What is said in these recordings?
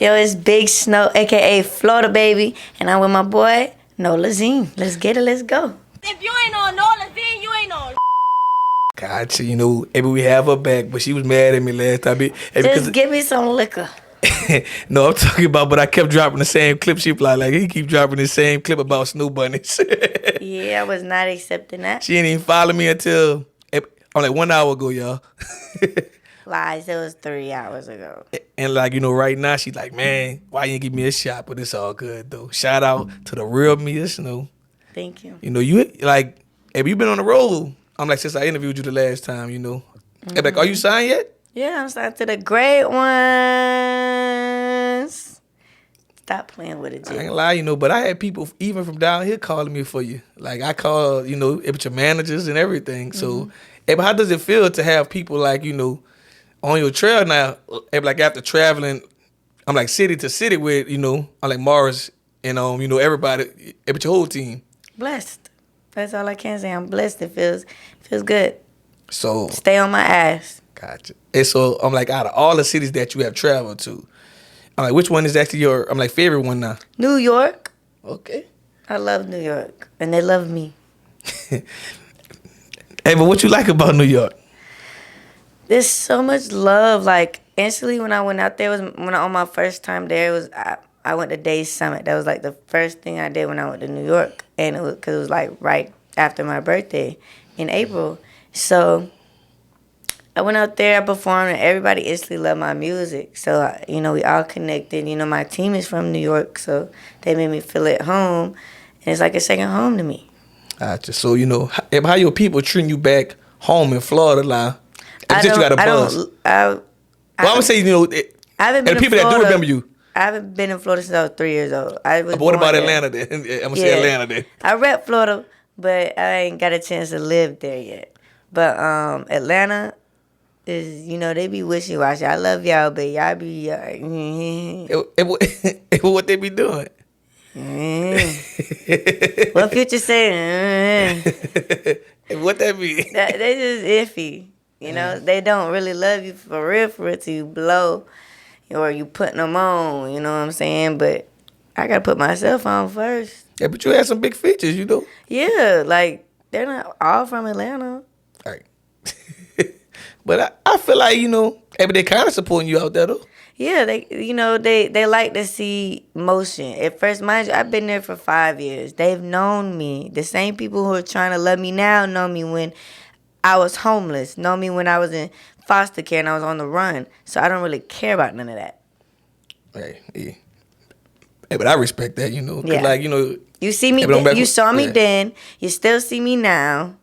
Yo, it's Big Snow, a.k.a. Florida Baby, and I'm with my boy, Nolazine. Let's get it, let's go. If you ain't on Nolazine, you ain't on. Gotcha, maybe we have her back, but she was mad at me last time. Just give me some liquor. No, I'm talking about, but I kept dropping the same clip. She like he keep dropping the same clip about snow bunnies. Yeah, I was not accepting that. She didn't even follow me until, I'm like 1 hour ago, y'all. Lies, it was 3 hours ago. And right now, she's like, man, why you didn't give me a shot? But it's all good, though. Shout out to the real me of Snow. Thank you. You like, have you been on the road? I'm like, since I interviewed you the last time, Mm-hmm. Like, are you signed yet? Yeah, I'm signed to the great ones. Stop playing with it, Jay. I ain't lie, but I had people even from down here calling me for you. Like, I call, with your managers and everything. So, but how does it feel to have people like, on your trail now, like after traveling, I'm like city to city with, I'm like Morris and, everybody, but your whole team. Blessed. That's all I can say. I'm blessed. It feels good. So stay on my ass. Gotcha. And so I'm like, out of all the cities that you have traveled to, I'm like, which one is actually your, favorite one now? New York. Okay. I love New York, and they love me. Hey, but what you like about New York? There's so much love. Like, instantly when I went out there, on my first time there, I went to Day Summit. That was like the first thing I did when I went to New York, and because it was like right after my birthday in April. So I went out there, I performed, and everybody instantly loved my music. So, we all connected. My team is from New York, so they made me feel at home. And it's like a second home to me. Gotcha. So, how your people treating you back home in Florida now? You got a buzz. I would say, I haven't been and the people in Florida, that do remember you. I haven't been in Florida since I was 3 years old. But what about Atlanta then? I'm going to say Atlanta then. I rep Florida, but I ain't got a chance to live there yet. But Atlanta is, they be wishy-washy. I love y'all, but y'all be... What they be doing? What Future say? What that mean? They just iffy. They don't really love you for real till you blow or you putting them on, you know what I'm saying? But I got to put myself on first. Yeah, but you had some big features, Yeah, like, they're not all from Atlanta. All right. But I feel like, but they kind of supporting you out there, though. Yeah, they like to see motion. At first, mind you, I've been there for 5 years. They've known me. The same people who are trying to love me now know me when I was homeless, know me when I was in foster care and I was on the run. So I don't really care about none of that. Hey, yeah. Hey, but I respect that, Cause yeah. like, you see me, you saw me then. You still see me now.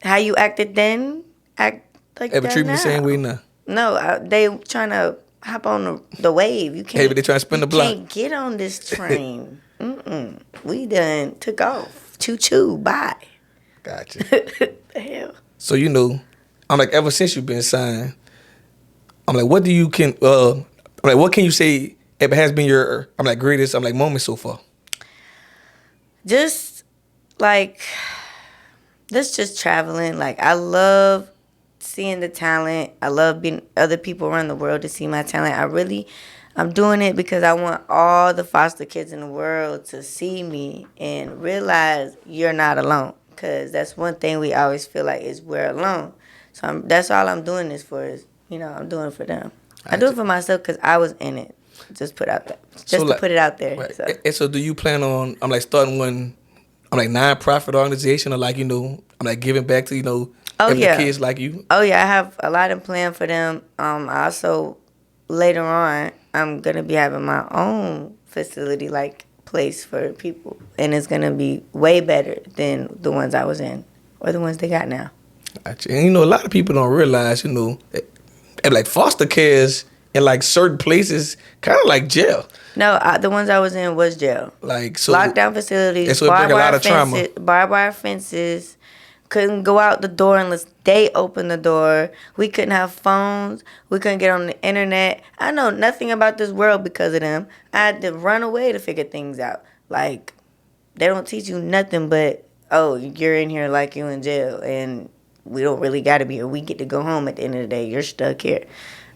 How you acted then, act like that now. Treat me the same way now. No, they trying to hop on the wave. You can't. Hey, but they trying to spin the block. You can't get on this train. We done took off. Choo-choo, bye. Gotcha. The hell. So, I'm like, ever since you've been signed, I'm like, what can you say it has been your, greatest, moment so far? Just, that's just traveling. Like, I love seeing the talent. I love being other people around the world to see my talent. I'm doing it because I want all the foster kids in the world to see me and realize you're not alone. Because that's one thing we always feel like is we're alone. So that's all I'm doing this for is, I'm doing it for them. I do it for myself because I was in it. Just put out there. To put it out there. Right. So. And so do you plan on, starting one, non-profit organization or giving back to, the kids like you? Oh, yeah. I have a lot of plan for them. I also, later on, I'm going to be having my own facility, place for people. And it's going to be way better than the ones I was in or the ones they got now. Gotcha. And, a lot of people don't realize, foster cares in, certain places, kind of like jail. No, the ones I was in was jail. Lockdown facilities, so barbed wire fences. Couldn't go out the door unless they opened the door. We couldn't have phones. We couldn't get on the internet. I know nothing about this world because of them. I had to run away to figure things out. They don't teach you nothing but, oh, you're in here like you in jail, and we don't really got to be here. We get to go home at the end of the day. You're stuck here.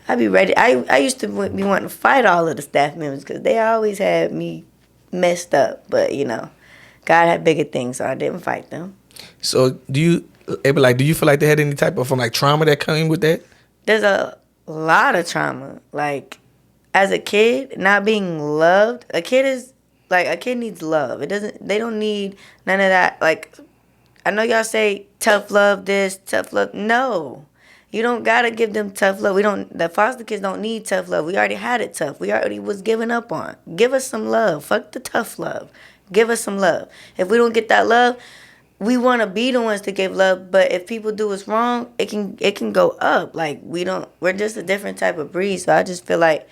I be ready. I used to be wanting to fight all of the staff members because they always had me messed up. But God had bigger things, so I didn't fight them. So do you feel like they had any type of like trauma that came with that? There's a lot of trauma. Like as a kid, not being loved. A kid needs love. They don't need none of that. Like I know y'all say tough love this, tough love. No. You don't gotta give them tough love. The foster kids don't need tough love. We already had it tough. We already was given up on. Give us some love. Fuck the tough love. Give us some love. If we don't get that love, we want to be the ones to give love. But if people do us wrong, it can go up. Like we're just a different type of breed. So I just feel like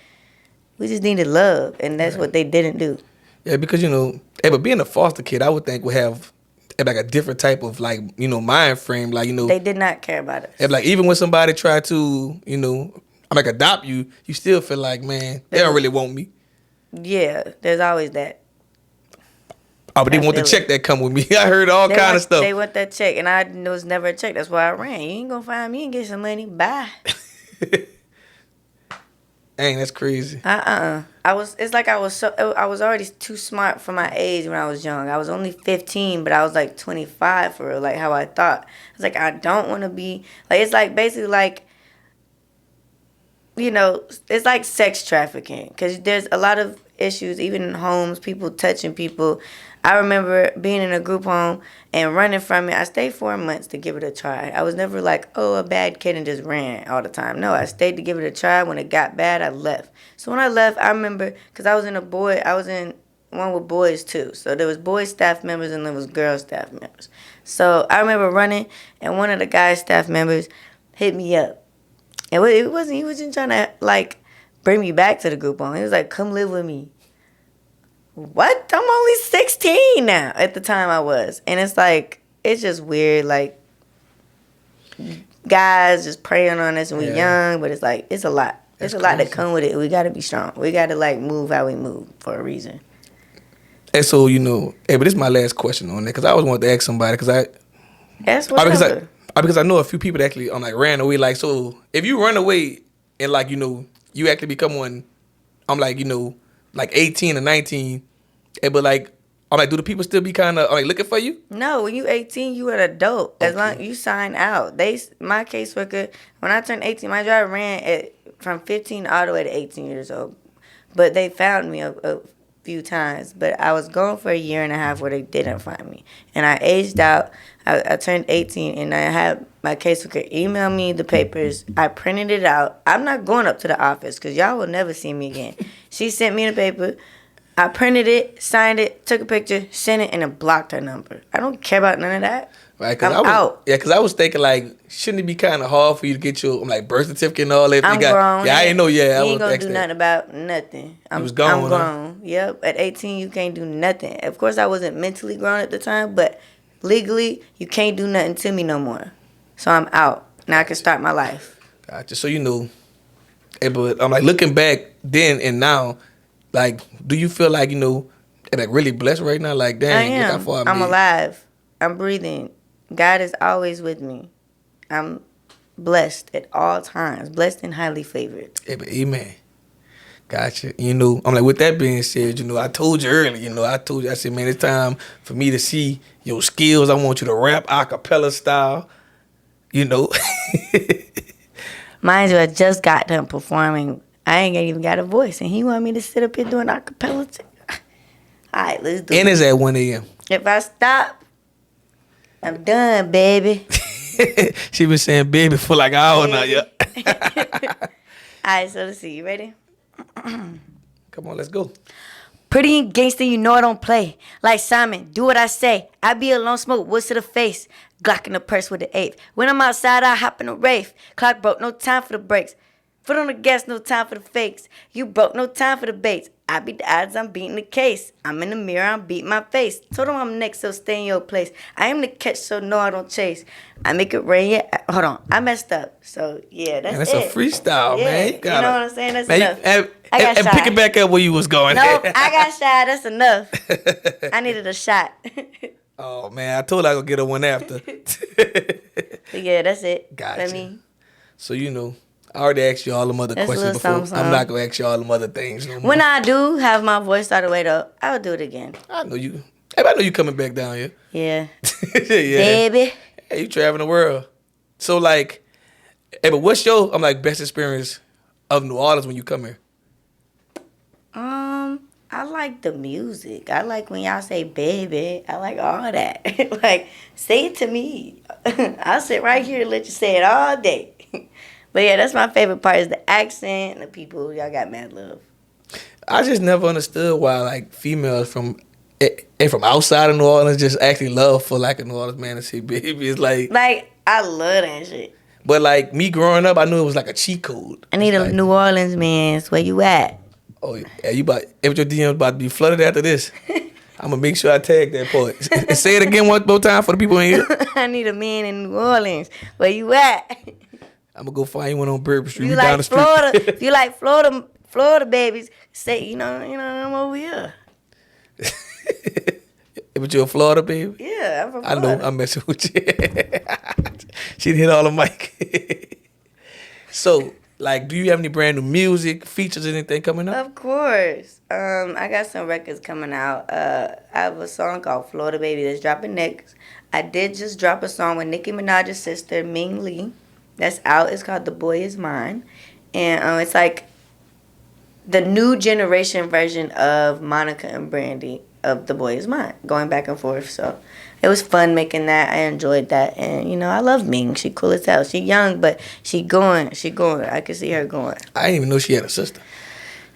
we just needed love, and that's what they didn't do. Yeah, because but being a foster kid, I would think would have like a different type of like mind frame. Like they did not care about us. Like even when somebody tried to adopt you, you still feel like, man, they don't really want me. Yeah, there's always that. Oh, but they want the check that come with me. I heard all kind of stuff. They want that check, and I was never a check. That's why I ran. You ain't gonna find me and get some money. Bye. Dang, that's crazy. It's like I was already too smart for my age when I was young. I was only 15, but I was like 25 for real, like how I thought. I was like, I don't want to be like. It's like basically like, it's like sex trafficking because there's a lot of issues, even in homes, people touching people. I remember being in a group home and running from it. I stayed 4 months to give it a try. I was never like, a bad kid and just ran all the time. No, I stayed to give it a try. When it got bad, I left. So when I left, I remember, because I was in one with boys too. So there was boy staff members and there was girl staff members. So I remember running and one of the guy staff members hit me up. And he wasn't trying to like bring me back to the group home. He was like, come live with me. What? I'm only 16 now. At the time I was. And it's like, it's just weird. Like, guys just preying on us and we're young. But it's like, it's a lot. There's a lot that come with it. We got to be strong. We got to, like, move how we move for a reason. And so, but this is my last question on that. Because I always wanted to ask somebody. Because I know a few people that actually ran away. Like, so if you run away and, like, you actually become one, I'm like, like 18 or 19, but like, I'm like, do the people still be kind of like looking for you? No, when you 18, you an adult. As long as you sign out. My caseworker, when I turned 18, my driver ran from 15 all the way to 18 years old. But they found me a few times. But I was gone for a year and a half where they didn't find me. And I aged out. I turned 18 and I had my caseworker email me the papers. I printed it out. I'm not going up to the office because y'all will never see me again. She sent me the paper. I printed it, signed it, took a picture, sent it, and it blocked her number. I don't care about none of that. Right, out. Yeah, because I was thinking, like, shouldn't it be kind of hard for you to get your birth certificate and all that? I'm grown. Yeah, I ain't know. Yeah, you ain't gonna do nothing about nothing. You was gone. I'm grown. Yep. At 18, you can't do nothing. Of course, I wasn't mentally grown at the time, but legally, you can't do nothing to me no more. So I'm out. Now I can start my life. Gotcha. So but I'm like looking back then and now, like, do you feel like like really blessed right now? Like, dang, I am. look how far I'm alive. I'm breathing. God is always with me. I'm blessed at all times. Blessed and highly favored. Yeah, but amen. Gotcha. I'm like, with that being said, I told you earlier, I said, man, it's time for me to see your skills. I want you to rap acapella style, Mind you, I just got done performing. I ain't even got a voice, and he want me to sit up here doing acapella too. All right, let's do it. And it's at 1 a.m. If I stop, I'm done, baby. She been saying baby for like an hour now, yeah. All right, so let's see. You ready? Come on, let's go. Pretty and gangster, you know I don't play. Like Simon, do what I say. I be alone, smoke woods to the face. Glock in the purse with the eighth. When I'm outside, I hop in a Wraith. Clock broke, no time for the brakes. Foot on the gas, no time for the fakes. You broke, no time for the baits. I beat the odds, I'm beating the case. I'm in the mirror, I'm beating my face. Told him I'm next, so stay in your place. I am the catch, so no, I don't chase. I make it rain, yeah. Hold on, I messed up. So, yeah, that's man, that's a freestyle, yeah, man. You know what I'm saying? That's man, enough. I got shot. And pick it back up where you was going. No, I got shot. That's enough. I needed a shot. Oh, man, I told her I was going to get her one after. Yeah, that's it. Gotcha. I mean, so, I already asked you all the other That's a questions little before. something, something. I'm not gonna ask you all the other things no more. When I do have my voice start to wait up, I'll do it again. I know you. Hey, I know you coming back down here. Yeah. Yeah. Baby. Hey, you traveling the world. So like, hey, but what's your best experience of New Orleans when you come here? I like the music. I like when y'all say baby. I like all that. Like, say it to me. I'll sit right here and let you say it all day. But yeah, that's my favorite part is the accent and the people. Y'all got mad love. I just never understood why like females from outside of New Orleans just actually love for like a New Orleans man to say baby. It's like I love that shit. But like me growing up, I knew it was like a cheat code. I need It's a like, New Orleans man. Where you at? Oh yeah, you about if your DM about to be flooded after this. I'm gonna make sure I tag that part. Say it again one more time for the people in here. I need a man in New Orleans. Where you at? I'm gonna go find you one on Bourbon Street. You We down like the street. Florida? If you like Florida babies, say I'm over here. But you a Florida baby? Yeah, I'm from I Florida. know. I'm messing with you. She hit all the mic. So, like, do you have any brand new music, features, anything coming up? Of course. I got some records coming out. I have a song called Florida Baby that's dropping next. I did just drop a song with Nicki Minaj's sister, Ming Lee. That's out. It's called The Boy Is Mine. And it's like the new generation version of Monica and Brandy of The Boy Is Mine, going back and forth. So it was fun making that. I enjoyed that. And, I love Ming. She cool as hell. She young, but she going. I can see her going. I didn't even know she had a sister.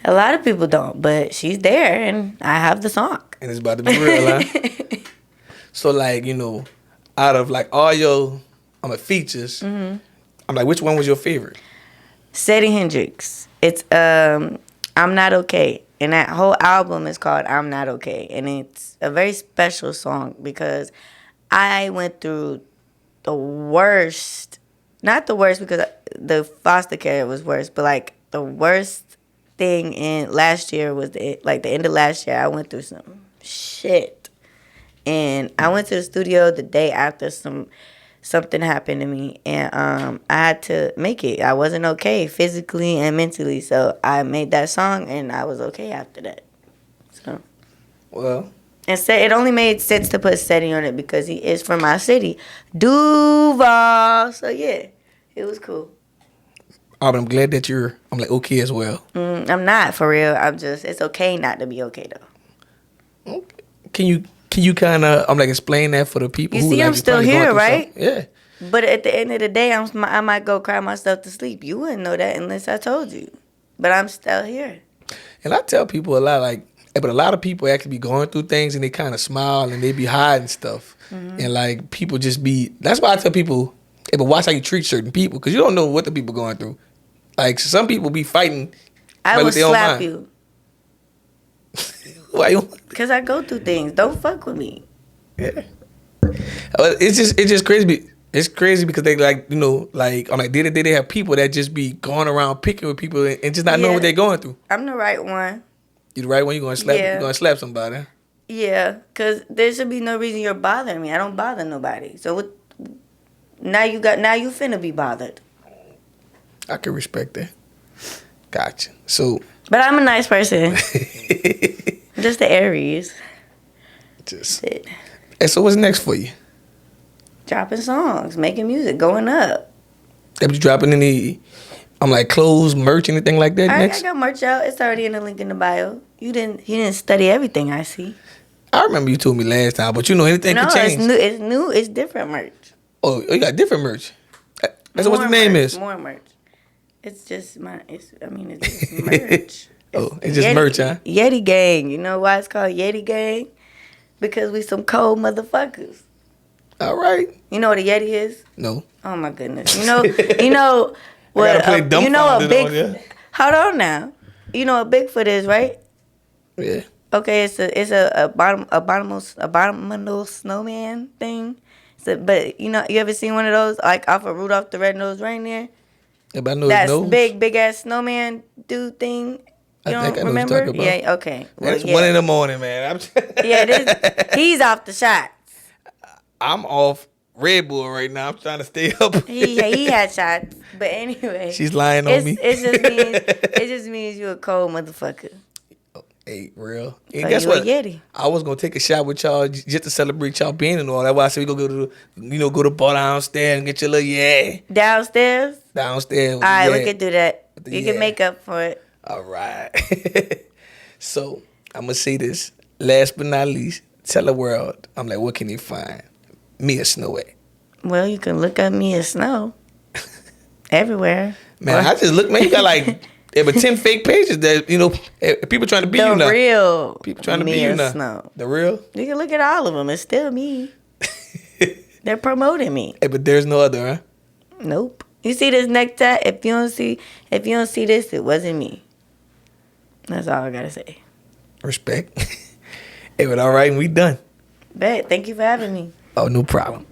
A lot of people don't, but she's there, and I have the song. And it's about to be real, huh? So, like, out of, like, all your features, I'm like, which one was your favorite? Seddy Hendrix. It's I'm Not Okay. And that whole album is called I'm Not Okay. And it's a very special song because I went through the worst, not the worst because the foster care was worse, but like the worst thing in last year was the end of last year. I went through some shit. And I went to the studio the day after something happened to me, and I had to make it. I wasn't okay physically and mentally, so I made that song, and I was okay after that. So, Well, and it only made sense to put Seddy on it because he is from my city, Duval. So yeah, it was cool. but I'm glad that I'm like okay as well. I'm not for real. It's okay not to be okay though. Okay. Can you kind of explain that for the people You who see, like, I'm is still probably going here, through right? something? Yeah. But at the end of the day, I might go cry myself to sleep. You wouldn't know that unless I told you. But I'm still here. And I tell people a lot, like, but a lot of people actually be going through things and they kind of smile and they be hiding stuff. And like people just be. That's why I tell people, hey, but watch how you treat certain people because you don't know what the people going through. Like some people be fighting. I like, will with their own slap mind. you. Why you? Because I go through things. Don't fuck with me. Yeah. It's just crazy. It's crazy because they like I'm like day to day they have people that just be going around picking with people and just not knowing what they're going through. I'm the right one. You the right one. You gonna slap? Yeah. You gonna slap somebody? Yeah, because there should be no reason you're bothering me. I don't bother nobody. So what? Now you finna be bothered. I can respect that. Gotcha. So. But I'm a nice person. Just the Aries. Just. It. And so what's next for you? Dropping songs, making music, going up. Have you dropping any? I'm like clothes, merch, anything like that I next? got merch out. It's already in the link in the bio. You didn't study everything I see. I remember you told me last time, but anything No, can change. it's new. It's different merch. Oh, you got different merch. That's what the More name merch, is. More merch. It's just it's just merch. It's just merch, huh? Yeti Gang. You know why it's called Yeti Gang? Because we some cold motherfuckers. All right. You know what a Yeti is? No. Oh my goodness. You know what I gotta play a big on you. Hold on now. You know what Bigfoot is, right? Yeah. Okay, it's a abominable snowman thing. But you ever seen one of those like off of Rudolph the Red-Nosed Reindeer? Yeah, but I know That's his nose. big ass snowman dude thing. You I think don't I know what you're remember? talking about. Yeah, okay. Well, It's yeah. 1 in the morning, man. Yeah, he's off the shot. I'm off Red Bull right now. I'm trying to stay up. He had shots, but anyway, She's lying on me. It just means you a cold motherfucker. Hey, real. And So guess you a what? Yeti. I was gonna take a shot with y'all just to celebrate y'all being and all. That's why I said we go to go to bar downstairs and get your little Downstairs. downstairs. All right, we can do that. the You can make up for it. All right. So I'm gonna say this last but not least. Tell the world. I'm like, what can they find? Me or Snow at? Well, you can look up me as Snow everywhere. Man, I just look. Man, you got like. But 10 fake pages that, people trying to be you The now. real People trying to be me you as now. Snow. The real? You can look at all of them. It's still me. They're promoting me. Hey, but there's no other, huh? Nope. You see this necktie? If you don't see this, it wasn't me. That's all I gotta say. Respect. Hey, but all right, we done. Bet. Thank you for having me. Oh, no problem.